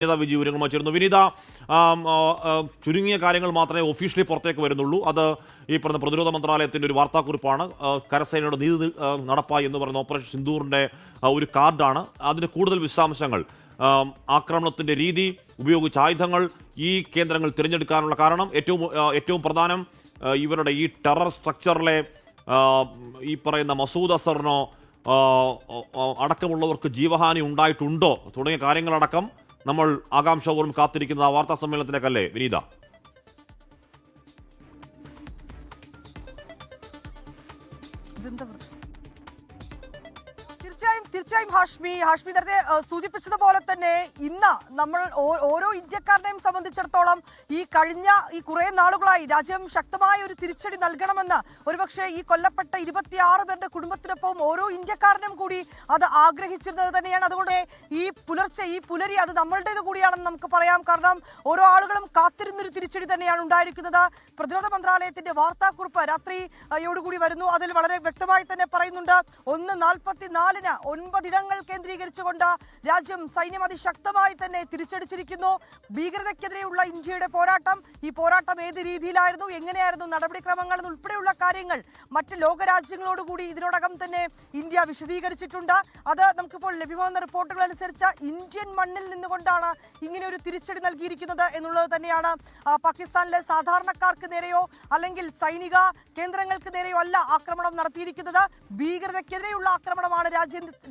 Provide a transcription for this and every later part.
വിനീത വിജി വിവരങ്ങൾ വച്ചിരുന്നു. വിനീത, ചുരുങ്ങിയ കാര്യങ്ങൾ മാത്രമേ ഒഫീഷ്യലി പുറത്തേക്ക് വരുന്നുള്ളൂ. അത് ഈ പറഞ്ഞ പ്രതിരോധ മന്ത്രാലയത്തിൻ്റെ ഒരു വാർത്താക്കുറിപ്പാണ്. കരസേനയുടെ നീതി നടപ്പായി എന്ന് പറയുന്ന ഓപ്പറേഷൻ സിന്ദൂറിൻ്റെ ഒരു കാർഡാണ്. അതിന് കൂടുതൽ വിശദാംശങ്ങൾ, ആക്രമണത്തിൻ്റെ രീതി, ഉപയോഗിച്ച ആയുധങ്ങൾ, ഈ കേന്ദ്രങ്ങൾ തിരഞ്ഞെടുക്കാനുള്ള കാരണം, ഏറ്റവും പ്രധാനം ഇവരുടെ ഈ ടെറർ സ്ട്രക്ചറിലെ ഈ പറയുന്ന മസൂദ് അസറിനോ അടക്കമുള്ളവർക്ക് ജീവഹാനി ഉണ്ടായിട്ടുണ്ടോ തുടങ്ങിയ കാര്യങ്ങളടക്കം നമ്മൾ ആകാംക്ഷപൂർവ്വം കാത്തിരിക്കുന്ന ആ വാർത്താ സമ്മേളനത്തിലേക്കല്ലേ വിനീത? തീർച്ചയായും ഹാഷ്മി നേരത്തെ സൂചിപ്പിച്ചതുപോലെ തന്നെ ഇന്ന് നമ്മൾ ഓരോ ഇന്ത്യക്കാരനെയും സംബന്ധിച്ചിടത്തോളം ഈ കുറെ നാളുകളായി രാജ്യം ശക്തമായ ഒരു തിരിച്ചടി നൽകണമെന്ന് ഒരുപക്ഷെ ഈ കൊല്ലപ്പെട്ട 26 പേരുടെ കുടുംബത്തിനൊപ്പം ഓരോ ഇന്ത്യക്കാരനും കൂടി അത് ആഗ്രഹിച്ചിരുന്നത് തന്നെയാണ്. അതുകൊണ്ട് ഈ പുലരി അത് നമ്മളുടേത് കൂടിയാണെന്ന് നമുക്ക് പറയാം. കാരണം ഓരോ ആളുകളും കാത്തിരുന്നൊരു തിരിച്ചടി തന്നെയാണ് ഉണ്ടായിരിക്കുന്നത്. പ്രതിരോധ മന്ത്രാലയത്തിന്റെ വാർത്താക്കുറിപ്പ് രാത്രിയോടുകൂടി വരുന്നു. അതിൽ വളരെ വ്യക്തമായി തന്നെ പറയുന്നുണ്ട്, 1:44-ന് 9 ഇടങ്ങൾ കേന്ദ്രീകരിച്ചുകൊണ്ട് രാജ്യം സൈന്യം അതിശക്തമായി തന്നെ തിരിച്ചടിച്ചിരിക്കുന്നു. ഭീകരതയ്ക്കെതിരെയുള്ള ഇന്ത്യയുടെ പോരാട്ടം, ഈ പോരാട്ടം ഏത് രീതിയിലായിരുന്നു, എങ്ങനെയായിരുന്നു നടപടിക്രമങ്ങൾ ഉൾപ്പെടെയുള്ള കാര്യങ്ങൾ മറ്റ് ലോകരാജ്യങ്ങളോടുകൂടി ഇതിനോടകം തന്നെ ഇന്ത്യ വിശദീകരിച്ചിട്ടുണ്ട്. അത് നമുക്കിപ്പോൾ ലഭ്യമാകുന്ന റിപ്പോർട്ടുകൾ അനുസരിച്ച് ഇന്ത്യൻ മണ്ണിൽ നിന്നുകൊണ്ടാണ് ഇങ്ങനെ ഒരു തിരിച്ചടി നൽകിയിരിക്കുന്നത് എന്നുള്ളത് തന്നെയാണ്. പാകിസ്ഥാനിലെ സാധാരണക്കാർക്ക് നേരെയോ അല്ലെങ്കിൽ സൈനിക കേന്ദ്രങ്ങൾക്ക് നേരെയോ അല്ല ആക്രമണം നടത്തിയിരിക്കുന്നത്. ഭീകരതയ്ക്കെതിരെയുള്ള ആക്രമണമാണ്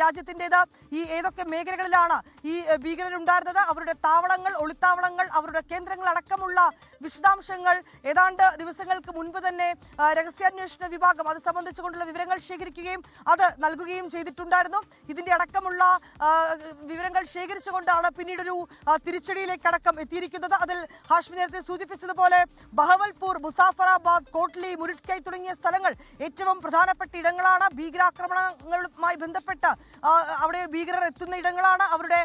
രാജ്യത്തിൻ്റെത്. ഈ ഏതൊക്കെ മേഖലകളിലാണ് ഈ ഭീകരരുണ്ടായിരുന്നത്, അവരുടെ താവളങ്ങൾ, ഒളിത്താവളങ്ങൾ, അവരുടെ കേന്ദ്രങ്ങൾ അടക്കമുള്ള വിശദാംശങ്ങൾ ഏതാണ്ട് ദിവസങ്ങൾക്ക് മുൻപ് തന്നെ രഹസ്യാന്വേഷണ വിഭാഗം അത് സംബന്ധിച്ചുകൊണ്ടുള്ള വിവരങ്ങൾ ശേഖരിക്കുകയും അത് നൽകുകയും ചെയ്തിട്ടുണ്ടായിരുന്നു. ഇതിന്റെ അടക്കമുള്ള വിവരങ്ങൾ ശേഖരിച്ചുകൊണ്ടാണ് പിന്നീടൊരു തിരിച്ചടിയിലേക്ക് അടക്കം എത്തിയിരിക്കുന്നത്. അതിൽ ഹാഷ്മി നേരത്തെ സൂചിപ്പിച്ചതുപോലെ ബഹവൽപൂർ, മുസാഫറാബാദ്, കോട്ട്ലി, മുരിട്കൈ തുടങ്ങിയ സ്ഥലങ്ങൾ ഏറ്റവും പ്രധാനപ്പെട്ട ഇടങ്ങളാണ്. ഭീകരാക്രമണങ്ങളുമായി ബന്ധപ്പെട്ട് അവിടെ ഭീകരർ എത്തുന്ന ഇടങ്ങളാണ്. അവരുടെ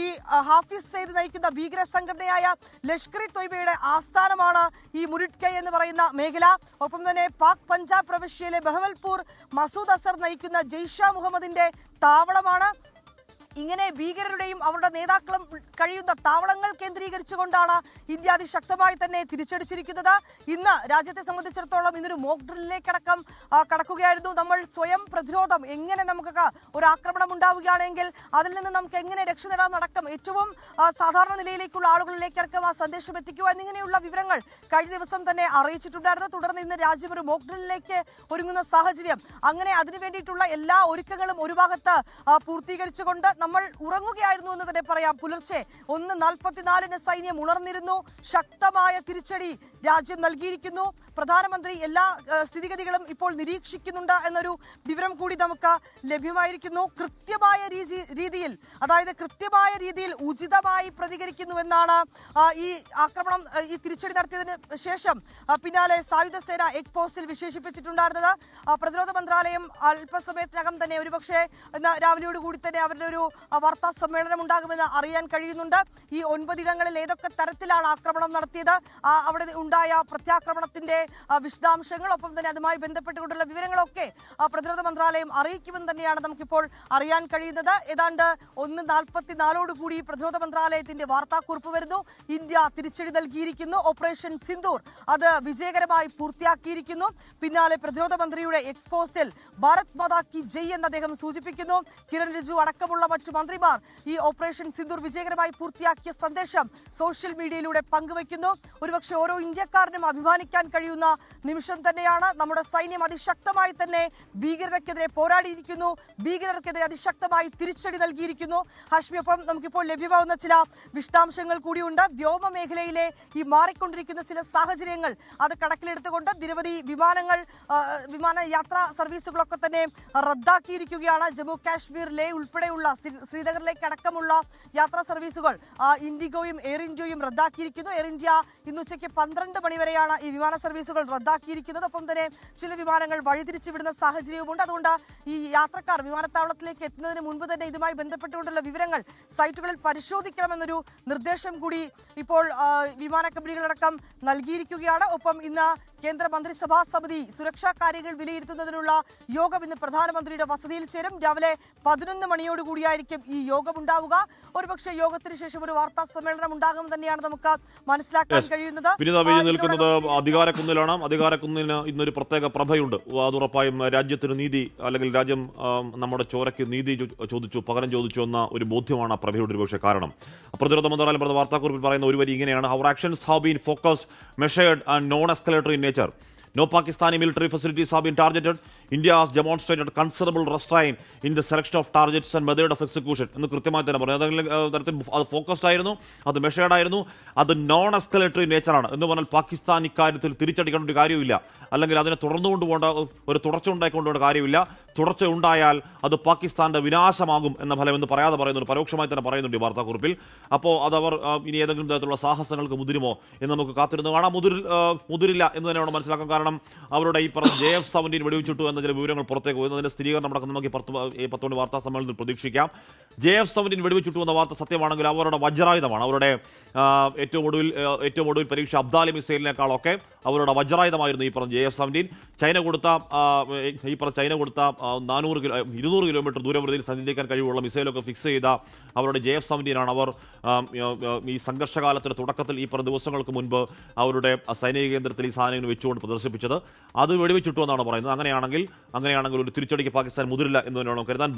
ഈ ഹാഫിസ് സെയ്ദ് നയിക്കുന്ന ഭീകര സംഘടനയായ ലഷ്കർ ഇ തൊയ്ബയുടെ ആസ്ഥാനമാണ് ഈ മുരിട്കൈ എന്ന് പറയുന്ന മേഖല. ഒപ്പം തന്നെ പാക് പഞ്ചാബ് പ്രവിശ്യയിലെ ബഹവൽപൂർ മസൂദ് അസർ നയിക്കുന്ന ജയ്ഷ മുഹമ്മദിന്റെ താവളമാണ്. ഇങ്ങനെ ഭീകരരുടെയും അവരുടെ നേതാക്കളും കഴിയുന്ന താവളങ്ങൾ കേന്ദ്രീകരിച്ചുകൊണ്ടാണ് ഇന്ത്യ അതിശക്തമായി തന്നെ തിരിച്ചടിച്ചിരിക്കുന്നത്. ഇന്ന് രാജ്യത്തെ സംബന്ധിച്ചിടത്തോളം ഇന്നൊരു മോക്ക് ഡ്രില്ലിലേക്കടക്കം കടക്കുകയായിരുന്നു. നമ്മൾ സ്വയം പ്രതിരോധം, എങ്ങനെ നമുക്ക് ഒരു ആക്രമണം ഉണ്ടാവുകയാണെങ്കിൽ അതിൽ നിന്ന് നമുക്ക് എങ്ങനെ രക്ഷ നേടാമെന്നടക്കം ഏറ്റവും സാധാരണ നിലയിലേക്കുള്ള ആളുകളിലേക്കടക്കം ആ സന്ദേശം എത്തിക്കുക എന്നിങ്ങനെയുള്ള വിവരങ്ങൾ കഴിഞ്ഞ ദിവസം തന്നെ അറിയിച്ചിട്ടുണ്ടായിരുന്നു. തുടർന്ന് ഇന്ന് രാജ്യം ഒരു മോക്ക് ഡ്രില്ലിലേക്ക് ഒരുങ്ങുന്ന സാഹചര്യം. അങ്ങനെ അതിനു വേണ്ടിയിട്ടുള്ള എല്ലാ ഒരുക്കങ്ങളും ഒരു ഭാഗത്ത് പൂർത്തീകരിച്ചുകൊണ്ട് നമ്മൾ ഉറങ്ങുകയായിരുന്നു എന്ന് തന്നെ പറയാം. പുലർച്ചെ 1:44-ന് സൈന്യം ഉണർന്നിരുന്നു. ശക്തമായ തിരിച്ചടി രാജ്യം നൽകിയിരിക്കുന്നു. പ്രധാനമന്ത്രി എല്ലാ സ്ഥിതിഗതികളും ഇപ്പോൾ നിരീക്ഷിക്കുന്നുണ്ട് എന്നൊരു വിവരം കൂടി നമുക്ക് ലഭ്യമായിരിക്കുന്നു. കൃത്യമായ രീതിയിൽ, അതായത് കൃത്യമായ രീതിയിൽ ഉചിതമായി പ്രതികരിക്കുന്നുവെന്നാണ് ഈ ആക്രമണം, ഈ തിരിച്ചടി നടത്തിയതിന് ശേഷം പിന്നാലെ സായുധ സേന എഗ് പോസ്റ്റിൽ വിശേഷിപ്പിച്ചിട്ടുണ്ടായിരുന്നത്. പ്രതിരോധ മന്ത്രാലയം അല്പസമയത്തിനകം തന്നെ ഒരുപക്ഷെ രാവിലെയോടുകൂടി തന്നെ അവരുടെ ഒരു വാർത്താ സമ്മേളനം ഉണ്ടാകുമെന്ന് അറിയാൻ കഴിയുന്നുണ്ട്. ഈ 9 ഇടങ്ങളിൽ ഏതൊക്കെ തരത്തിലാണ് ആക്രമണം നടത്തിയത്, അവിടെ ഉണ്ടായ പ്രത്യാക്രമണത്തിന്റെ വിശദാംശങ്ങൾ, ഒപ്പം തന്നെ അതുമായി ബന്ധപ്പെട്ടുകൊണ്ടുള്ള വിവരങ്ങളൊക്കെ പ്രതിരോധ മന്ത്രാലയം അറിയിക്കുമെന്ന് തന്നെയാണ് നമുക്കിപ്പോൾ അറിയാൻ കഴിയുന്നത്. ഏതാണ്ട് 1:44-ഓടുകൂടി പ്രതിരോധ മന്ത്രാലയത്തിന്റെ വാർത്താക്കുറിപ്പ് വരുന്നു. ഇന്ത്യ തിരിച്ചടി നൽകിയിരിക്കുന്നു. ഓപ്പറേഷൻ സിന്ദൂർ അത് വിജയകരമായി പൂർത്തിയാക്കിയിരിക്കുന്നു. പിന്നാലെ പ്രതിരോധ മന്ത്രിയുടെ എക്സ് പോസ്റ്റിൽ ഭാരത് മാതാ കി ജയ് എന്ന് അദ്ദേഹം സൂചിപ്പിക്കുന്നു. കിരൺ റിജിജു അടക്കമുള്ള മറ്റു മന്ത്രിമാർ ഈ ഓപ്പറേഷൻ സിന്ദൂർ വിജയകരമായി പൂർത്തിയാക്കിയ സന്ദേശം സോഷ്യൽ മീഡിയയിലൂടെ പങ്കുവയ്ക്കുന്നു. ഒരുപക്ഷെ ഓരോ ഇന്ത്യക്കാരനും അഭിമാനിക്കാൻ കഴിയുന്ന നിമിഷം തന്നെയാണ്. നമ്മുടെ സൈന്യം അതിശക്തമായി തന്നെ ഭീകരതയ്ക്കെതിരെ പോരാടിയിരിക്കുന്നു. ഭീകരർക്കെതിരെ അതിശക്തമായി തിരിച്ചടി നൽകിയിരിക്കുന്നു. ഹാഷ്മി, ഒപ്പം നമുക്കിപ്പോൾ ലഭ്യമാകുന്ന ചില വിശദാംശങ്ങൾ കൂടിയുണ്ട്. വ്യോമ മേഖലയിലെ ഈ മാറിക്കൊണ്ടിരിക്കുന്ന ചില സാഹചര്യങ്ങൾ അത് കണക്കിലെടുത്തുകൊണ്ട് നിരവധി വിമാനയാത്രാ സർവീസുകളൊക്കെ തന്നെ റദ്ദാക്കിയിരിക്കുകയാണ്. ജമ്മു കാശ്മീർ, ലേ ഉൾപ്പെടെയുള്ള ശ്രീനഗറിലേക്ക് അടക്കമുള്ള യാത്രാ സർവീസുകൾ ഇൻഡിഗോയും എയർ ഇന്ത്യയും റദ്ദാക്കിയിരിക്കുന്നു. എയർ ഇന്ത്യ ഇന്ന് ഉച്ചയ്ക്ക് 12 മണി വരെയാണ് ഈ വിമാന സർവീസുകൾ റദ്ദാക്കിയിരിക്കുന്നത്. ഒപ്പം തന്നെ ചില വിമാനങ്ങൾ വഴിതിരിച്ചു വിടുന്ന സാഹചര്യവുമുണ്ട്. അതുകൊണ്ട് ഈ യാത്രക്കാർ വിമാനത്താവളത്തിലേക്ക് എത്തുന്നതിന് മുൻപ് തന്നെ ഇതുമായി ബന്ധപ്പെട്ടുകൊണ്ടുള്ള വിവരങ്ങൾ സൈറ്റുകളിൽ പരിശോധിക്കണമെന്നൊരു നിർദ്ദേശം കൂടി ഇപ്പോൾ വിമാന കമ്പനികളടക്കം നൽകിയിരിക്കുകയാണ്. ഒപ്പം ഇന്ന് കേന്ദ്ര മന്ത്രിസഭാ സമിതി സുരക്ഷാ കാര്യങ്ങൾ വിലയിരുത്തുന്നതിനുള്ള യോഗം ഇന്ന് പ്രധാനമന്ത്രിയുടെ വസതിയിൽ ചേരും. രാവിലെ 11 മണിയോടുകൂടിയായിരിക്കും ഈ യോഗം ഉണ്ടാവുക. ഒരുപക്ഷെ യോഗത്തിന് ശേഷം ഒരു വാർത്താ സമ്മേളനം ഉണ്ടാകും തന്നെയാണ് നമുക്ക് മനസ്സിലാക്കാൻ കഴിയുന്നത്. നിൽക്കുന്നത് അധികാരക്കുന്നിലാണ്. അധികാരക്കുന്നിന് ഇന്നൊരു പ്രത്യേക പ്രഭയുണ്ട്. അത് ഉറപ്പായും രാജ്യത്തിന് നീതി, അല്ലെങ്കിൽ രാജ്യം നമ്മുടെ ചോരയ്ക്ക് നീതി ചോദിച്ചു, പകരം ചോദിച്ചു എന്ന ഒരു ബോധ്യമാണ് ആ പ്രഭയുടെ ഒരുപക്ഷെ കാരണം. പ്രതിരോധ മന്ത്രാലയം പറഞ്ഞ വാർത്താക്കുറിപ്പിൽ പറയുന്ന ഒരു വരി ഇങ്ങനെയാണ്: our actions have been focused, measured and non escalatory in nature. No Pakistani military facilities have been targeted. India has demonstrated considerable restraint in the selection of targets and method of execution. എന്ന് കൃത്യമായി തന്നെ പറഞ്ഞു. ഏതെങ്കിലും തരത്തിൽ അത് focused ആയിരുന്നു, അത് measured ആയിരുന്നു, അത് നോൺ എസ്കലേറ്ററി നേച്ചറാണ് എന്ന് പറഞ്ഞാൽ പാകിസ്ഥാൻ ഇക്കാര്യത്തിൽ തിരിച്ചടിക്കേണ്ട ഒരു കാര്യമില്ല, അല്ലെങ്കിൽ അതിനെ തുടർന്നുകൊണ്ട് പോകേണ്ട ഒരു തുടർച്ച ഉണ്ടായിക്കൊണ്ടുപോകേണ്ട കാര്യമില്ല. തുടർച്ച ഉണ്ടായാൽ അത് പാകിസ്ഥാന്റെ വിനാശമാകും എന്ന ഫലം എന്ന് പറയാതെ പറയുന്നുണ്ട്, പരോക്ഷമായി തന്നെ പറയുന്നുണ്ട് ഈ വാർത്താക്കുറിപ്പിൽ. അപ്പോൾ അതവർ ഇനി ഏതെങ്കിലും തരത്തിലുള്ള സാഹസങ്ങൾക്ക് മുതിരുമോ എന്ന് നമുക്ക് കാത്തിരുന്ന് കാണാം. മുതിരില്ല എന്ന് തന്നെയാണ് മനസ്സിലാക്കാൻ. കാരണം അവരുടെ ഈ പറഞ്ഞ JF-17 വെടിവെച്ചിട്ടു എന്ന ചില വിവരങ്ങൾ പുറത്തേക്ക് പോയി. അതിന്റെ സ്ഥിരീകരണം നടക്കുന്ന നമുക്ക് 10 മണി വാർത്താ സമ്മേളനത്തിൽ പ്രതീക്ഷിക്കാം. JF-17 വെടിവെച്ചിട്ടു എന്ന വാർത്ത സത്യമാണെങ്കിൽ അവരുടെ വജ്രായുധമാണ്. അവരുടെ ഏറ്റവും ഒടുവിൽ പരീക്ഷ അബ്ദാലി മിസൈലിനേക്കാളൊക്കെ അവരുടെ വജ്രായുധമായിരുന്നു ഈ പറഞ്ഞ JF-17. ചൈന കൊടുത്ത 200 കിലോമീറ്റർ ദൂരപരിധിയിൽ സഞ്ചരിക്കാൻ കഴിവുള്ള മിസൈലൊക്കെ ഫിക്സ് ചെയ്ത അവരുടെ JF-17 ആണ് അവർ ഈ സംഘർഷകാലത്തിന്റെ തുടക്കത്തിൽ ഈ പറഞ്ഞ ദിവസങ്ങൾക്ക് മുൻപ് അവരുടെ സൈനിക കേന്ദ്രത്തിൽ ഈ സാധനങ്ങൾ വെച്ചുകൊണ്ട് പ്രദർശിപ്പിച്ചത്. അത് വെടിവെച്ചിട്ടു എന്നാണ് പറയുന്നത്. അങ്ങനെയാണെങ്കിൽ ഒരു തിരിച്ചടിക്ക് പാകിസ്ഥാൻ മുതിരില്ല എന്ന് തന്നെയാണ് കരുതാൻ.